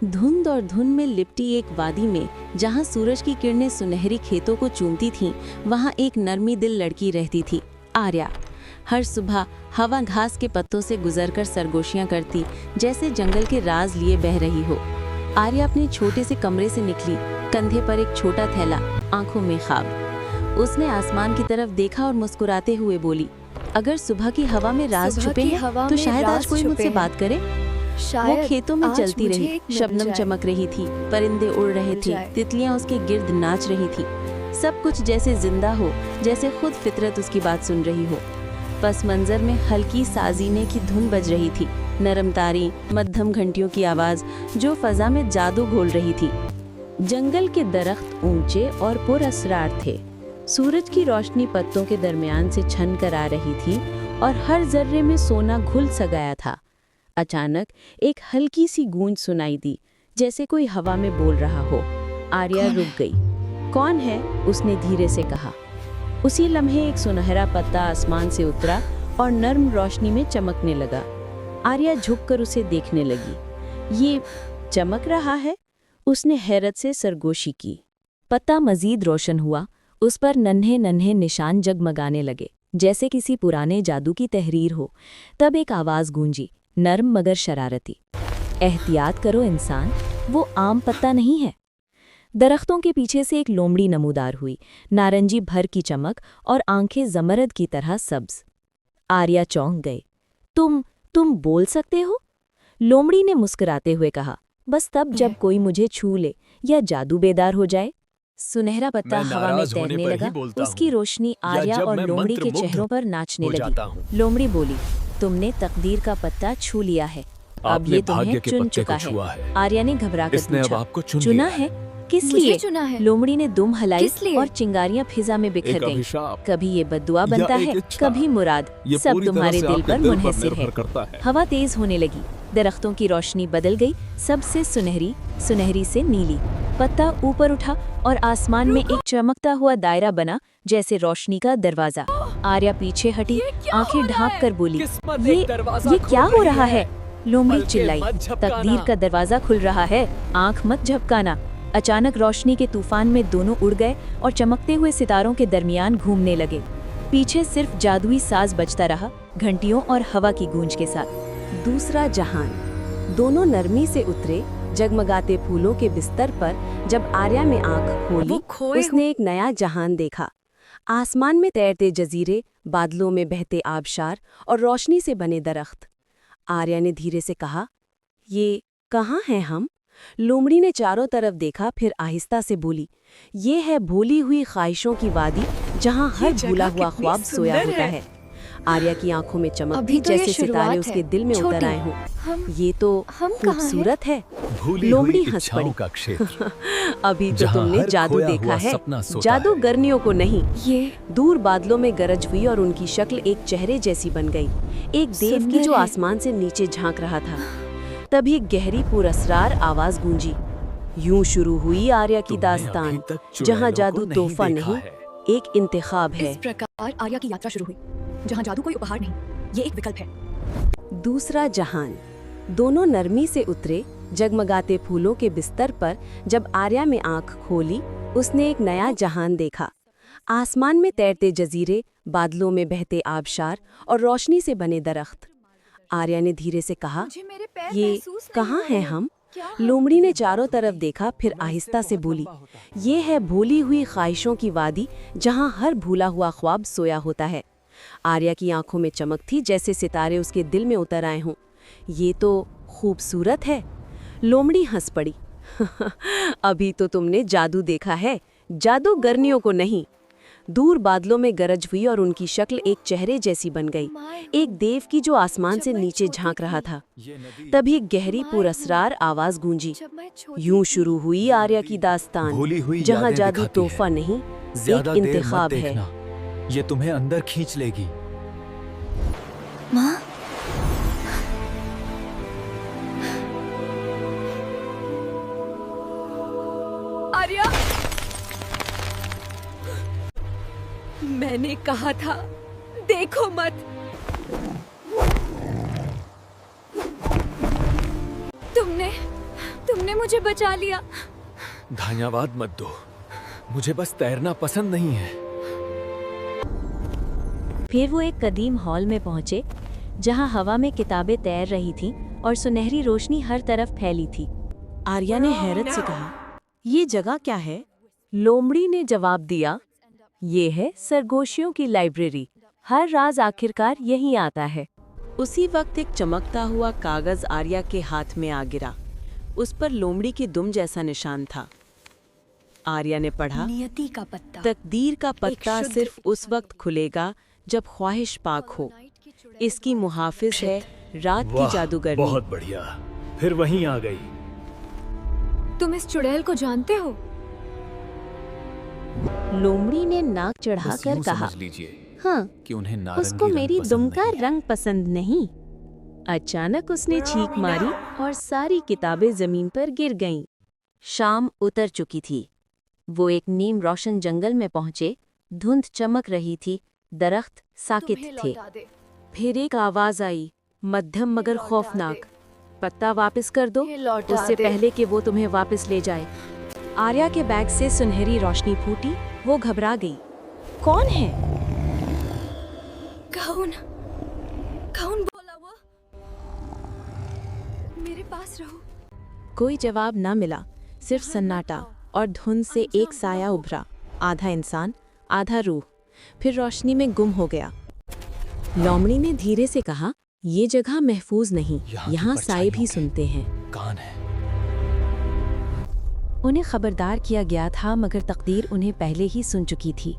धुंध और धुंध में लिपटी एक वादी में जहां सूरज की किरणें सुनहरी खेतों को चूमती थीं, वहां एक नरमी दिल लड़की रहती थी, आर्या। हर सुबह हवा घास के पत्तों से गुजरकर सरगोशियां करती, जैसे जंगल के राज लिए बह रही हो। आर्या अपने छोटे से कमरे से निकली, कंधे पर एक छोटा थैला, आंखों में ख्वाब। उसने आसमान की तरफ देखा और मुस्कुराते हुए बोली, अगर सुबह की हवा में राज छुपे हैं तो शायद आज कोई मुझसे बात करे। वो खेतों में चलती रही, शबनम चमक रही थी, परिंदे उड़ रहे थे, तितलियां उसके गिर्द नाच रही थी। सब कुछ जैसे जिंदा हो, जैसे खुद फितरत उसकी बात सुन रही हो। पस मंजर में हल्की साजीने की धुन बज रही थी, नरम तारी, मध्यम घंटियों की आवाज जो फजा में जादू घोल रही थी। जंगल के दरख्त ऊंचे और पुरअसरार थे। सूरज की रोशनी पत्तों के दरमियान से छन कर आ रही थी और हर जर्रे में सोना घुल सा गया था। अचानक एक हल्की सी गूंज सुनाई दी, जैसे कोई हवा में बोल रहा हो। आर्या रुक गई। कौन है? उसने धीरे से कहा। उसी लम्हे एक सुनहरा पत्ता आसमान से उतरा और नर्म रोशनी में चमकने लगा। आर्या झुककर उसे देखने लगी। ये चमक रहा है? उसने हैरत से सरगोशी की। पत्ता मजीद रोशन हुआ, उस पर नन्हे नन्हे निशान जगमगाने लगे, जैसे किसी पुराने जादू की तहरीर हो। तब एक आवाज गूंजी, नर्म मगर शरारती, एहतियात करो इंसान, वो आम पत्ता नहीं है। दरख्तों के पीछे से एक लोमड़ी नमूदार हुई, नारंगी भर की चमक और आंखें जमरद की तरह सब्ज। आर्या चौंक गए। तुम बोल सकते हो? लोमड़ी ने मुस्कुराते हुए कहा, बस तब जब कोई मुझे छू ले या जादू बेदार हो जाए। सुनहरा पत्ता हवा में तैरने लगा, उसकी रोशनी आर्या और लोमड़ी के चेहरों पर नाचने लगी। लोमड़ी बोली, तुमने तकदीर का पत्ता छू लिया है, अब ये तुम्हें चुन चुका है। आर्या ने घबराकर पूछा, चुना है? किस लिए चुना है? लोमड़ी ने दुम हलाई और चिंगारियां फिजा में बिखर गईं। कभी ये बद्दुआ बनता है, कभी मुराद, सब तुम्हारे दिल पर मुनहसिर है। हवा तेज होने लगी, दरख्तों की रोशनी बदल गई, सबसे सुनहरी, सुनहरी से नीली। पत्ता ऊपर उठा और आसमान में एक चमकता हुआ दायरा बना, जैसे रोशनी का दरवाजा। आर्या पीछे हटी, आंखें ढांप कर बोली, ये क्या हो रहा है? लोमड़ी चिल्लाई, तकदीर का दरवाजा खुल रहा है, आंख मत झपकाना। अचानक रोशनी के तूफान में दोनों उड़ गए और चमकते हुए सितारों के दरमियान घूमने लगे। पीछे सिर्फ जादुई साज बजता रहा, घंटियों और हवा की गूंज के साथ। दूसरा जहान। दोनों नरमी से उतरे, जगमगाते फूलों के बिस्तर पर जब आर्या में आंख खोली, उसने एक नया जहान देखा। आसमान में तैरते जजीरे, बादलों में बहते आबशार और रोशनी से बने दरख्त। आर्या ने धीरे से कहा, ये कहाँ हैं हम? लोमड़ी ने चारों तरफ देखा, फिर आहिस्ता से बोली, ये है भूली हुई ख्वाहिशों की वादी, जहाँ हर भूला हुआ ख्वाब सोया होता है। आर्या की आंखों में चमक थी, जैसे सितारे उसके दिल में उतर आए हों। ये तो खूबसूरत है। लोमड़ी हंस पड़ी। अभी तो तुमने जादू देखा है, जादू गर्नियों को नहीं। ये दूर बादलों में गरज हुई और उनकी शक्ल एक चेहरे जैसी बन गई, एक देव की जो आसमान से नीचे झांक रहा था। तभी गहरी पुरअसरार आवाज गूंजी। यूं शुरू हुई आर्या की दास्तान, जहाँ जादू तोहफा नहीं, एक इंतखाब है। इस प्रकार आर्या की यात्रा शुरू हुई, जहाँ जादू कोई उपहार नहीं, ये एक विकल्प है। दूसरा जहान। दोनों नरमी से उतरे, जगमगाते फूलों के बिस्तर पर जब आर्या में आंख खोली, उसने एक नया जहान देखा। आसमान में तैरते जजीरे, बादलों में बहते आबशार और रोशनी से बने दरख्त। आर्या ने धीरे से कहा, ये कहाँ हैं हम? लोमड़ी ने चारों तरफ देखा, फिर आहिस्ता से बोली, ये है भूली हुई ख्वाहिशों की वादी, जहाँ हर भूला हुआ ख्वाब सोया होता है। आर्या की आंखों में चमक थी, जैसे सितारे उसके दिल में उतर आए हों। ये तो खूबसूरत है। लोमड़ी हंस पड़ी। अभी तो तुमने जादू देखा है, जादू गर्नियों को नहीं। दूर बादलों में गरज हुई और उनकी शक्ल एक चेहरे जैसी बन गई, एक देव की जो आसमान से नीचे झांक रहा था। तभी गहरी पुरअसरार आवाज गूंजी। यूं शुरू हुई आर्या की दास्तान, जहाँ जादू तोहफा नहीं, एक इंतखाब है। ये तुम्हें अंदर खींच लेगी। माँ, आर्या, मैंने कहा था देखो मत। तुमने तुमने मुझे बचा लिया। धन्यवाद मत दो, मुझे बस तैरना पसंद नहीं है। फिर वो एक कदीम हॉल में पहुंचे जहां हवा में किताबें तैर रही थीं और सुनहरी रोशनी हर तरफ फैली थी। आर्या ने हैरत से कहा, ये जगह क्या है? लोमड़ी ने जवाब दिया, ये है सरगोशियों की लाइब्रेरी। हर राज आखिरकार यहीं आता है। उसी वक्त एक चमकता हुआ कागज आर्या के हाथ में आ गिरा। उस पर लोमड़ी की दुम जैसा निशान था। आर्या ने पढ़ा, नियति का पत्ता। तकदीर का पत्ता शुद्ध सिर्फ उस वक्त खुलेगा जब ख्वाहिश पाक हो। इसकी मुहाफिज है रात की जादूगरनी। बहुत बढ़िया, फिर वहीं आ गई। तुम इस चुड़ैल को जानते हो? लोमड़ी ने नाक चढ़ाकर कहा, समझ लीजिए हाँ, कि उन्हें नारंगी उसको रंग मेरी पसंद दुम का नहीं है। रंग पसंद नहीं। अचानक उसने चीख मारी और सारी किताबें जमीन पर गिर गईं। शाम उतर चुकी थी। वो एक नीम रोशन जंगल में पहुंचे। धुंध चमक रही थी, दरख्त साकित तुम्हें थे। लौटा दे। फिर एक आवाज आई, मध्यम मगर लौटा खौफनाक, दे। पत्ता वापस कर दो ये लौटा उससे दे। पहले कि वो तुम्हें वापस ले जाए। आर्या के बैग से सुनहरी रोशनी फूटी। वो घबरा गई। कौन है? कौन कौन बोला वो? मेरे पास रहो। कोई जवाब न मिला, सिर्फ सन्नाटा और धुंध से एक साया उभरा, आधा इंसान आधा रूह। फिर रोशनी में गुम हो गया। लोमड़ी ने धीरे से कहा, ये जगह महफूज नहीं, यहाँ की यहाँ साए भी परछाइयों के सुनते हैं। कान है। उन्हें खबरदार किया गया था, मगर तकदीर उन्हें पहले ही सुन चुकी थी।